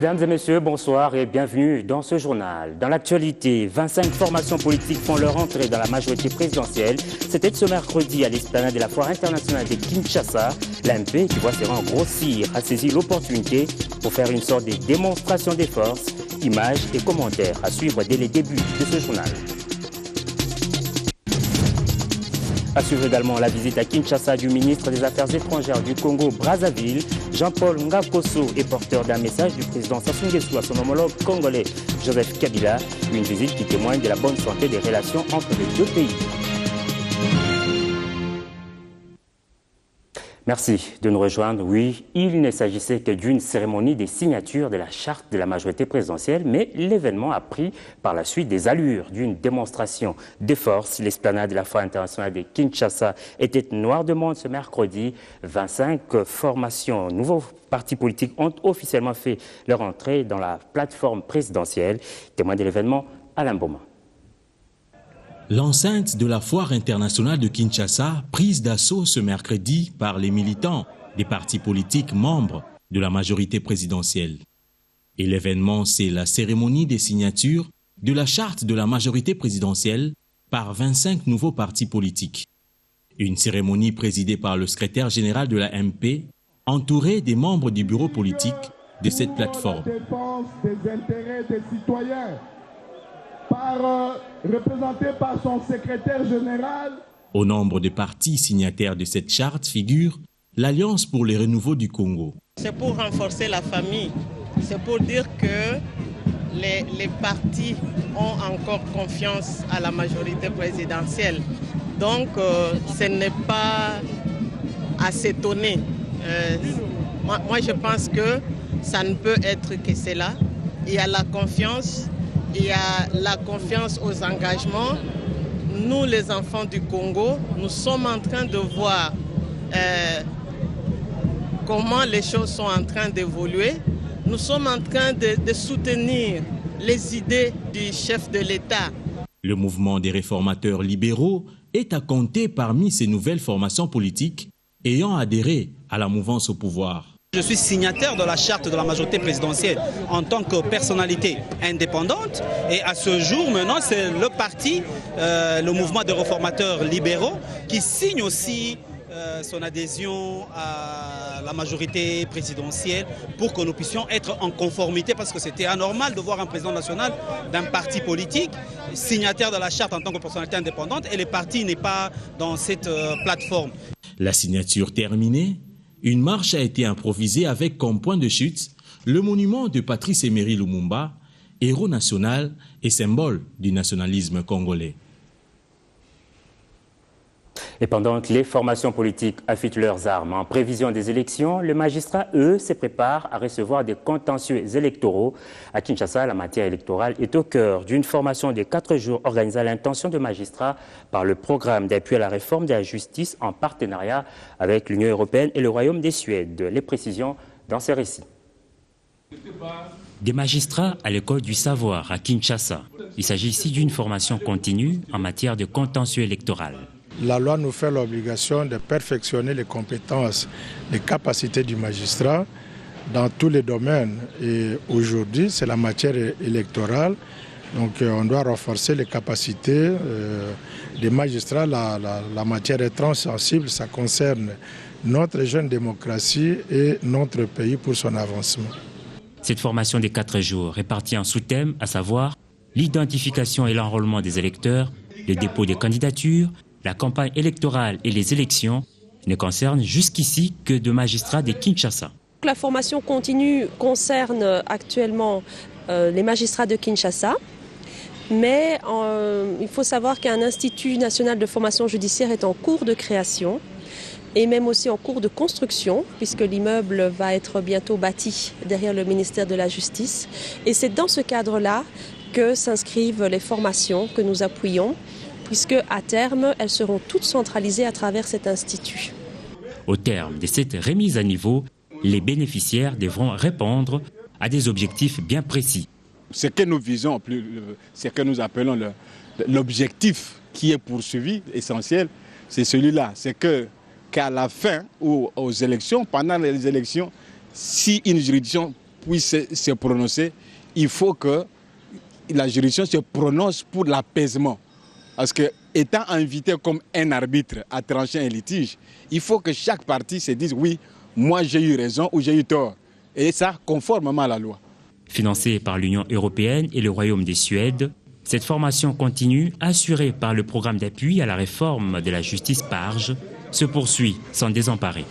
Mesdames et messieurs, bonsoir et bienvenue dans ce journal. Dans l'actualité, 25 formations politiques font leur entrée dans la majorité présidentielle. C'était ce mercredi à l'esplanade de la Foire internationale de Kinshasa. L'AMP, qui voit ses rangs grossir, a saisi l'opportunité pour faire une sorte de démonstration des forces. Images et commentaires à suivre dès les débuts de ce journal. À suivre également la visite à Kinshasa du ministre des Affaires étrangères du Congo-Brazzaville. Jean-Paul Ngakoso est porteur d'un message du président Sassou Nguesso à son homologue congolais Joseph Kabila. Une visite qui témoigne de la bonne santé des relations entre les deux pays. Merci de nous rejoindre. Oui, il ne s'agissait que d'une cérémonie des signatures de la charte de la majorité présidentielle, mais l'événement a pris par la suite des allures d'une démonstration de force. L'esplanade de la Foire internationale de Kinshasa était noire de monde ce mercredi. 25 formations, nouveaux partis politiques ont officiellement fait leur entrée dans la plateforme présidentielle. Témoin de l'événement, Alain Boma. L'enceinte de la Foire internationale de Kinshasa, prise d'assaut ce mercredi par les militants des partis politiques membres de la majorité présidentielle. Et l'événement, c'est la cérémonie des signatures de la charte de la majorité présidentielle par 25 nouveaux partis politiques. Une cérémonie présidée par le secrétaire général de la MP, entouré des membres du bureau politique de cette plateforme. Représenté par son secrétaire général. Au nombre de partis signataires de cette charte figure l'Alliance pour le renouveau du Congo. C'est pour renforcer la famille. C'est pour dire que les partis ont encore confiance à la majorité présidentielle. Donc, ce n'est pas à s'étonner. Moi, je pense que ça ne peut être que cela. Il y a la confiance. Il y a la confiance aux engagements. Nous, les enfants du Congo, nous sommes en train de voir comment les choses sont en train d'évoluer. Nous sommes en train de soutenir les idées du chef de l'État. Le mouvement des réformateurs libéraux est à compter parmi ces nouvelles formations politiques ayant adhéré à la mouvance au pouvoir. Je suis signataire de la charte de la majorité présidentielle en tant que personnalité indépendante et à ce jour maintenant c'est le parti, le mouvement des réformateurs libéraux qui signe aussi son adhésion à la majorité présidentielle pour que nous puissions être en conformité parce que c'était anormal de voir un président national d'un parti politique signataire de la charte en tant que personnalité indépendante et le parti n'est pas dans cette plateforme. La signature terminée, une marche a été improvisée avec comme point de chute le monument de Patrice Emery Lumumba, héros national et symbole du nationalisme congolais. Et pendant que les formations politiques affûtent leurs armes en prévision des élections, les magistrats, eux, se préparent à recevoir des contentieux électoraux. À Kinshasa, la matière électorale est au cœur d'une formation de 4 jours organisée à l'intention de magistrats par le programme d'appui à la réforme de la justice en partenariat avec l'Union européenne et le Royaume des Suèdes. Les précisions dans ces récits. Des magistrats à l'école du savoir à Kinshasa. Il s'agit ici d'une formation continue en matière de contentieux électoral. La loi nous fait l'obligation de perfectionner les compétences, les capacités du magistrat dans tous les domaines. Et aujourd'hui, c'est la matière électorale. Donc on doit renforcer les capacités des magistrats. La matière est transsensible, ça concerne notre jeune démocratie et notre pays pour son avancement. Cette formation des 4 jours répartie en sous-thèmes, à savoir l'identification et l'enrôlement des électeurs, le dépôt des candidatures, la campagne électorale et les élections, ne concernent jusqu'ici que de magistrats de Kinshasa. La formation continue concerne actuellement les magistrats de Kinshasa, mais il faut savoir qu'un institut national de formation judiciaire est en cours de création et même aussi en cours de construction, puisque l'immeuble va être bientôt bâti derrière le ministère de la Justice. Et c'est dans ce cadre-là que s'inscrivent les formations que nous appuyons, puisque à terme, elles seront toutes centralisées à travers cet institut. Au terme de cette remise à niveau, les bénéficiaires devront répondre à des objectifs bien précis. Ce que nous visons, ce que nous appelons l'objectif qui est poursuivi, essentiel, c'est celui-là. C'est qu'à la fin ou aux élections, pendant les élections, si une juridiction puisse se prononcer, il faut que la juridiction se prononce pour l'apaisement. Parce que, étant invité comme un arbitre à trancher un litige, il faut que chaque partie se dise oui, moi j'ai eu raison ou j'ai eu tort. Et ça, conformément à la loi. Financée par l'Union européenne et le Royaume de Suède, cette formation continue, assurée par le programme d'appui à la réforme de la justice PARJ, se poursuit sans désemparer.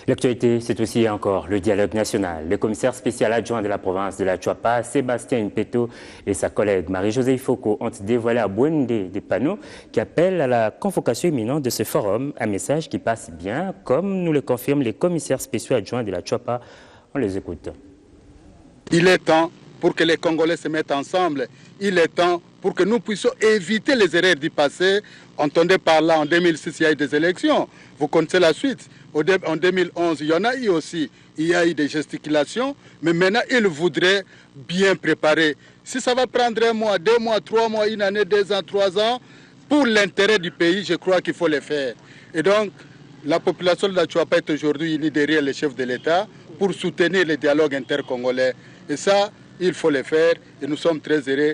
L'actualité, c'est aussi encore le dialogue national. Le commissaire spécial adjoint de la province de la Chuapa, Sébastien Impeto, et sa collègue Marie-Josée Foucault ont dévoilé à Bouende des panneaux qui appellent à la convocation imminente de ce forum, un message qui passe bien, comme nous le confirment les commissaires spéciaux adjoints de la Chuapa. On les écoute. Il est temps pour que les Congolais se mettent ensemble. Il est temps pour que nous puissions éviter les erreurs du passé. Entendez par là, en 2006, il y a eu des élections. Vous connaissez la suite. En 2011, il y en a eu aussi. Il y a eu des gesticulations. Mais maintenant, ils voudraient bien préparer. Si ça va prendre 1 mois, 2 mois, 3 mois, 1 année, 2 ans, 3 ans, pour l'intérêt du pays, je crois qu'il faut le faire. Et donc, la population de la Chuapa est aujourd'hui unie derrière les chefs de l'État pour soutenir le dialogue intercongolais. Et ça, il faut le faire. Et nous sommes très heureux.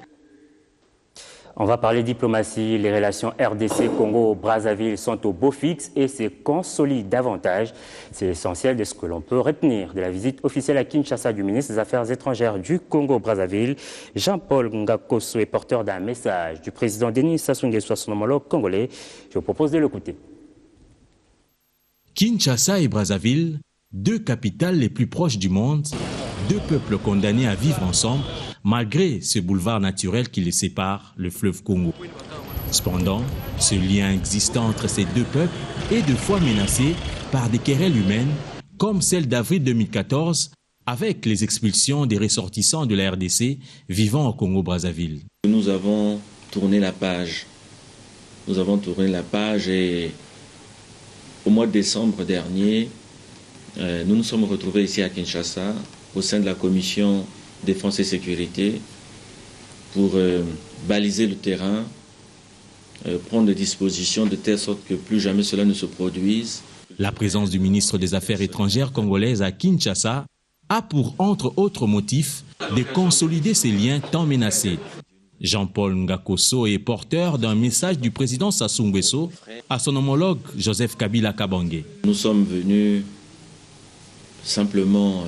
On va parler diplomatie. Les relations RDC-Congo-Brazzaville sont au beau fixe et se consolident davantage. C'est l'essentiel de ce que l'on peut retenir de la visite officielle à Kinshasa du ministre des Affaires étrangères du Congo-Brazzaville. Jean-Paul Ngakoso est porteur d'un message du président Denis Sassou Nguesso à son homologue congolais. Je vous propose de l'écouter. Kinshasa et Brazzaville, deux capitales les plus proches du monde, deux peuples condamnés à vivre ensemble, malgré ce boulevard naturel qui les sépare, le fleuve Congo. Cependant, ce lien existant entre ces deux peuples est de fois menacé par des querelles humaines, comme celle d'avril 2014, avec les expulsions des ressortissants de la RDC vivant au Congo-Brazzaville. Nous avons tourné la page. Nous avons tourné la page et au mois de décembre dernier, nous nous sommes retrouvés ici à Kinshasa, au sein de la commission Défense et Sécurité, pour baliser le terrain, prendre des dispositions de telle sorte que plus jamais cela ne se produise. La présence du ministre des Affaires étrangères congolaise à Kinshasa a pour, entre autres motifs, de consolider ces liens tant menacés. Jean-Paul Ngakoso est porteur d'un message du président Sassou Nguesso à son homologue Joseph Kabila Kabange. Nous sommes venus simplement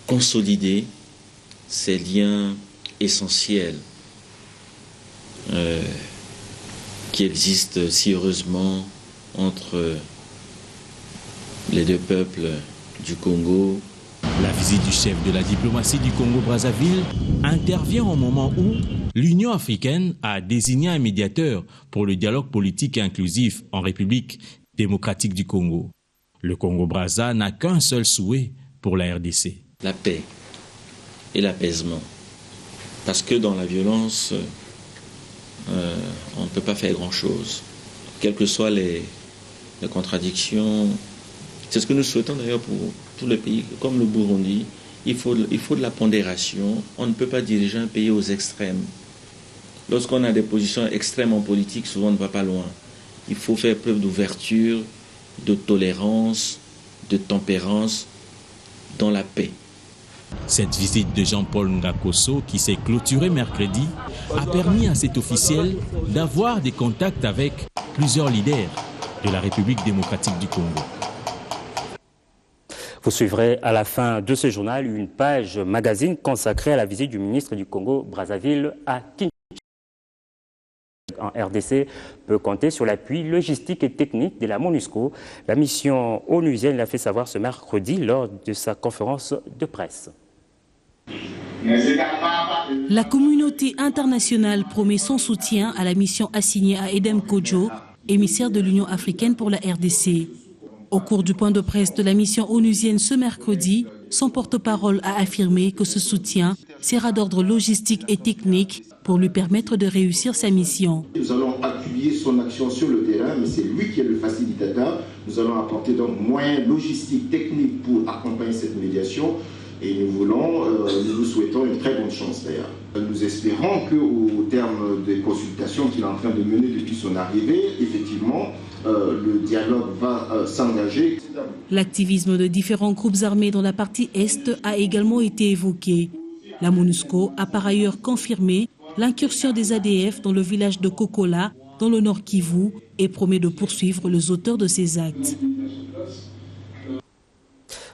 consolider ces liens essentiels qui existent si heureusement entre les deux peuples du Congo. La visite du chef de la diplomatie du Congo-Brazzaville intervient au moment où l'Union africaine a désigné un médiateur pour le dialogue politique et inclusif en République démocratique du Congo. Le Congo-Brazza n'a qu'un seul souhait pour la RDC. La paix et l'apaisement. Parce que dans la violence, on ne peut pas faire grand-chose. Quelles que soient les contradictions. C'est ce que nous souhaitons d'ailleurs pour tous les pays, comme le Burundi. Il faut de la pondération. On ne peut pas diriger un pays aux extrêmes. Lorsqu'on a des positions extrêmes en politique, souvent on ne va pas loin. Il faut faire preuve d'ouverture, de tolérance, de tempérance dans la paix. Cette visite de Jean-Paul Ngakoso, qui s'est clôturée mercredi, a permis à cet officiel d'avoir des contacts avec plusieurs leaders de la République démocratique du Congo. Vous suivrez à la fin de ce journal une page magazine consacrée à la visite du ministre du Congo-Brazzaville à Kinshasa. En RDC peut compter sur l'appui logistique et technique de la MONUSCO. La mission onusienne l'a fait savoir ce mercredi lors de sa conférence de presse. La communauté internationale promet son soutien à la mission assignée à Edem Kodjo, émissaire de l'Union africaine pour la RDC. Au cours du point de presse de la mission onusienne ce mercredi, son porte-parole a affirmé que ce soutien sera d'ordre logistique et technique pour lui permettre de réussir sa mission. Nous allons appuyer son action sur le terrain, mais c'est lui qui est le facilitateur. Nous allons apporter donc moyens logistiques, techniques pour accompagner cette médiation. Et nous nous souhaitons une très bonne chance d'ailleurs. Nous espérons qu'au terme des consultations qu'il est en train de mener depuis son arrivée, effectivement, le dialogue va s'engager. L'activisme de différents groupes armés dans la partie Est a également été évoqué. La MONUSCO a par ailleurs confirmé l'incursion des ADF dans le village de Kokola, dans le nord Kivu, et promet de poursuivre les auteurs de ces actes.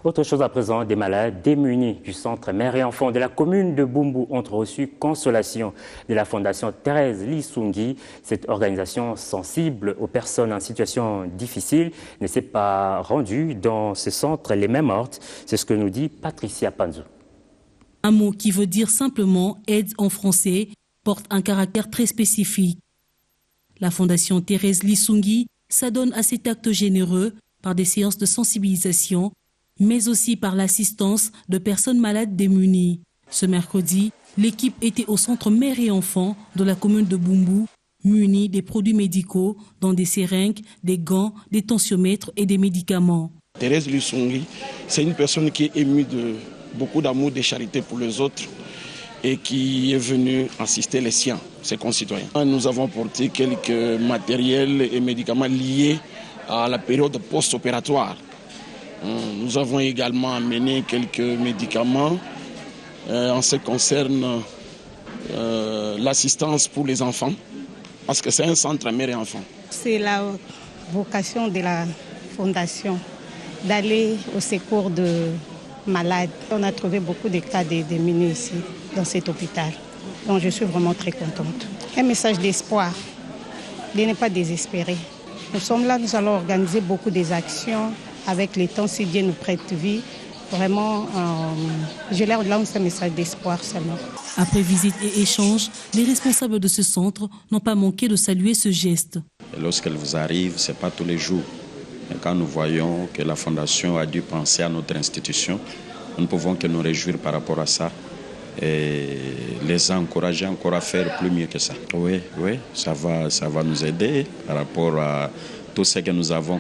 Autre chose à présent, des malades démunis du centre mère et enfants de la commune de Bumbu ont reçu consolation de la fondation Thérèse Lisungi. Cette organisation sensible aux personnes en situation difficile ne s'est pas rendue dans ce centre les mêmes mortes. C'est ce que nous dit Patricia Panzo. Un mot qui veut dire simplement aide en français porte un caractère très spécifique. La fondation Thérèse Lisungi s'adonne à cet acte généreux par des séances de sensibilisation, mais aussi par l'assistance de personnes malades démunies. Ce mercredi, l'équipe était au centre mère et enfants de la commune de Bumbu, munie des produits médicaux, dont des seringues, des gants, des tensiomètres et des médicaments. Thérèse Lisungi, c'est une personne qui est émue de beaucoup d'amour, de charité pour les autres et qui est venue assister les siens, ses concitoyens. Nous avons porté quelques matériels et médicaments liés à la période post-opératoire. Nous avons également amené quelques médicaments en ce qui concerne l'assistance pour les enfants, parce que c'est un centre mère et enfants. C'est la vocation de la fondation d'aller au secours de malades. On a trouvé beaucoup de cas de démunis ici, dans cet hôpital. Donc je suis vraiment très contente. Un message d'espoir, de ne pas désespérer. Nous sommes là, nous allons organiser beaucoup d'actions. Avec les temps, si Dieu nous prête vie, vraiment, je leur lance un message d'espoir seulement. Après visite et échange, les responsables de ce centre n'ont pas manqué de saluer ce geste. Lorsqu'elle vous arrive, ce n'est pas tous les jours. Et quand nous voyons que la Fondation a dû penser à notre institution, nous ne pouvons que nous réjouir par rapport à ça et les encourager encore à faire plus mieux que ça. Oui, ça va nous aider par rapport à tout ce que nous avons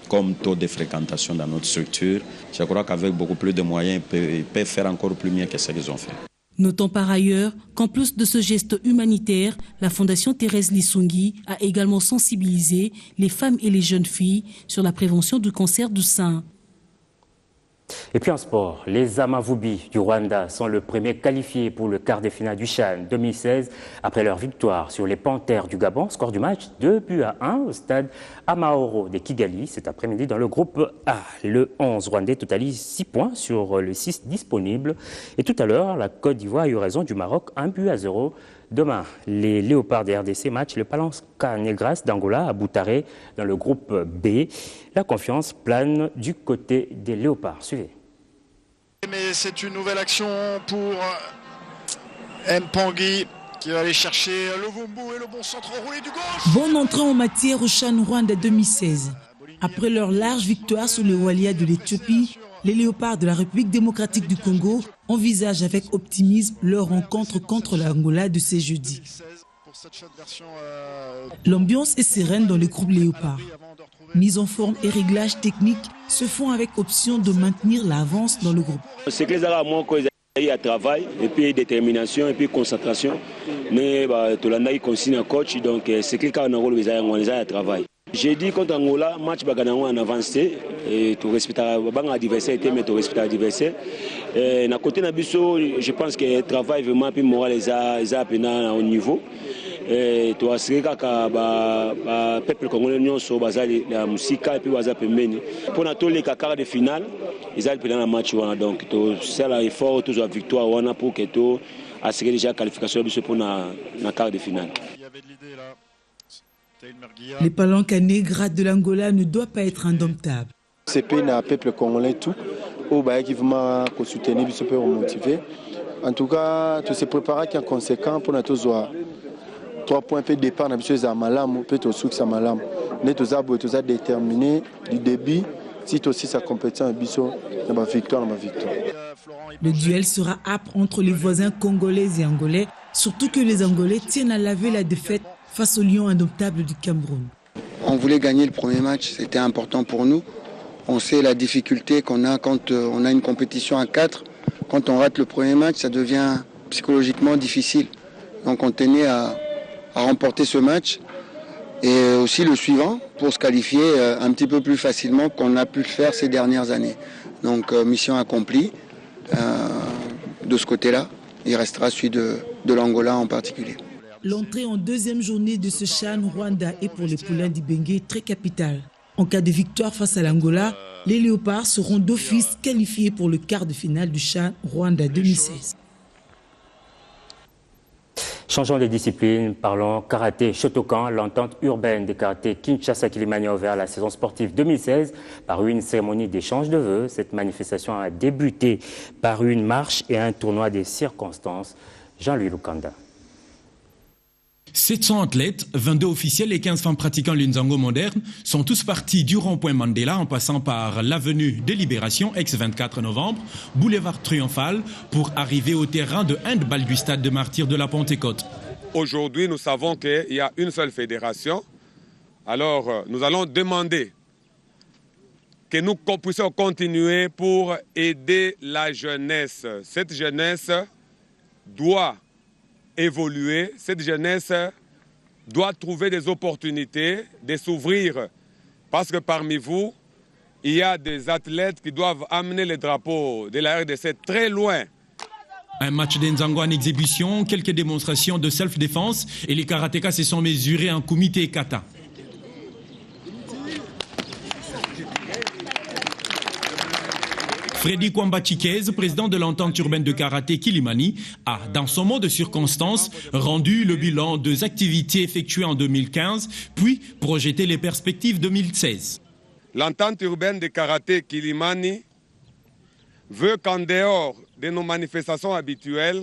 comme taux de fréquentation dans notre structure. Je crois qu'avec beaucoup plus de moyens, ils peuvent faire encore plus mieux que ce qu'ils ont fait. Notons par ailleurs qu'en plus de ce geste humanitaire, la Fondation Thérèse Lisungi a également sensibilisé les femmes et les jeunes filles sur la prévention du cancer du sein. Et puis en sport, les Amavubi du Rwanda sont le premier qualifié pour le quart de finale du CHAN 2016 après leur victoire sur les Panthères du Gabon. Score du match 2-1 au stade Amahoro de Kigali cet après-midi dans le groupe A. Le 11 rwandais totalise 6 points sur le 6 disponible. Et tout à l'heure, la Côte d'Ivoire a eu raison du Maroc 1-0. Demain, les Léopards des RDC matchent le Palanca Negras d'Angola à Boutaré dans le groupe B. La confiance plane du côté des Léopards. Suivez. Mais c'est une nouvelle action pour Mpangui qui va aller chercher le Vumbu et le bon centre enroulé du gauche. Bonne entrée en matière au CHAN Rwanda 2016. Après leur large victoire sur les Walia de l'Éthiopie, les Léopards de la République démocratique du Congo envisagent avec optimisme leur rencontre contre l'Angola de ce jeudi. L'ambiance est sereine dans le groupe Léopard. Mise en forme et réglages techniques se font avec option de maintenir l'avance dans le groupe. C'est que il y a travail, et puis détermination, et puis concentration. Mais tout le monde consigne un coach, donc c'est que quand on a travail. J'ai dit contre Angola, match en avancé, et tout respecter l'adversaire, mais tout respecter l'adversaire. Na côté Nabiso, je pense que le travail vraiment puis moral les a au niveau. Tu as assuré que peuple congolais nous so bazali la musique et puis baza pembeni. Pour na tous les quarts de finale, ils allaient pendant le match donc to c'est l'effort tous la victoire wana pour que to assurer déjà qualification pour na quart de finale. Les Palanca Negras de l'Angola ne doivent pas être indomptables. C'est un peuple congolais tout, au qui vraiment soutenir, se peut motiver. En tout cas, tout se préparer qui est conséquent pour notre joie. 3 points de départ, on a besoin de malam, peut-être au souk ça malam. Nous avons déterminé du début, si aussi sa compétition est ma victoire, ma victoire. Le duel sera âpre entre les voisins congolais et angolais, surtout que les Angolais tiennent à laver la défaite face au lion indomptable du Cameroun. On voulait gagner le premier match, c'était important pour nous. On sait la difficulté qu'on a quand on a une compétition à 4. Quand on rate le premier match, ça devient psychologiquement difficile. Donc on tenait à remporter ce match et aussi le suivant pour se qualifier un petit peu plus facilement qu'on a pu le faire ces dernières années. Donc mission accomplie de ce côté-là. Il restera celui de l'Angola en particulier. L'entrée en deuxième journée de ce CHAN Rwanda est pour les poulains d'Ibenge très capitale. En cas de victoire face à l'Angola, les Léopards seront d'office qualifiés pour le quart de finale du CHAN Rwanda 2016. Changeons de discipline, parlons karaté Shotokan. L'entente urbaine des karaté Kinshasa-Kilimani a ouvert la saison sportive 2016 par une cérémonie d'échange de vœux. Cette manifestation a débuté par une marche et un tournoi des circonstances. Jean-Louis Lukanda. 700 athlètes, 22 officiels et 15 femmes pratiquant l'Unzango moderne sont tous partis du rond-point Mandela en passant par l'avenue de Libération, ex-24 novembre, boulevard Triomphal, pour arriver au terrain de handball du stade de Martyrs de la Pentecôte. Aujourd'hui, nous savons qu'il y a une seule fédération. Alors, nous allons demander que nous puissions continuer pour aider la jeunesse. Cette jeunesse doit évoluer, cette jeunesse doit trouver des opportunités de s'ouvrir parce que parmi vous, il y a des athlètes qui doivent amener les drapeaux de la RDC très loin. Un match d'Nzango en exhibition, quelques démonstrations de self-défense et les karatékas se sont mesurés en kumite et kata. Freddy Kwamba Chikez, président de l'entente urbaine de karaté Kilimani, a, dans son mot de circonstance, rendu le bilan des activités effectuées en 2015, puis projeté les perspectives 2016. L'entente urbaine de karaté Kilimani veut qu'en dehors de nos manifestations habituelles,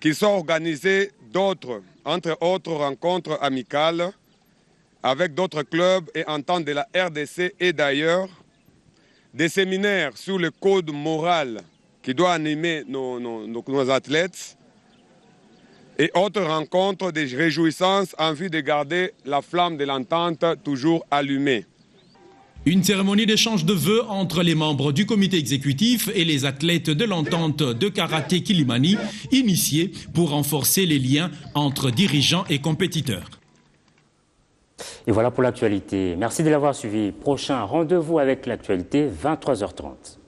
qu'il soit organisé d'autres, entre autres rencontres amicales, avec d'autres clubs et ententes de la RDC et d'ailleurs, des séminaires sur le code moral qui doit animer nos athlètes et autres rencontres de réjouissances en vue de garder la flamme de l'entente toujours allumée. Une cérémonie d'échange de vœux entre les membres du comité exécutif et les athlètes de l'entente de karaté Kilimani, initiée pour renforcer les liens entre dirigeants et compétiteurs. Et voilà pour l'actualité. Merci de l'avoir suivi. Prochain rendez-vous avec l'actualité, 23h30.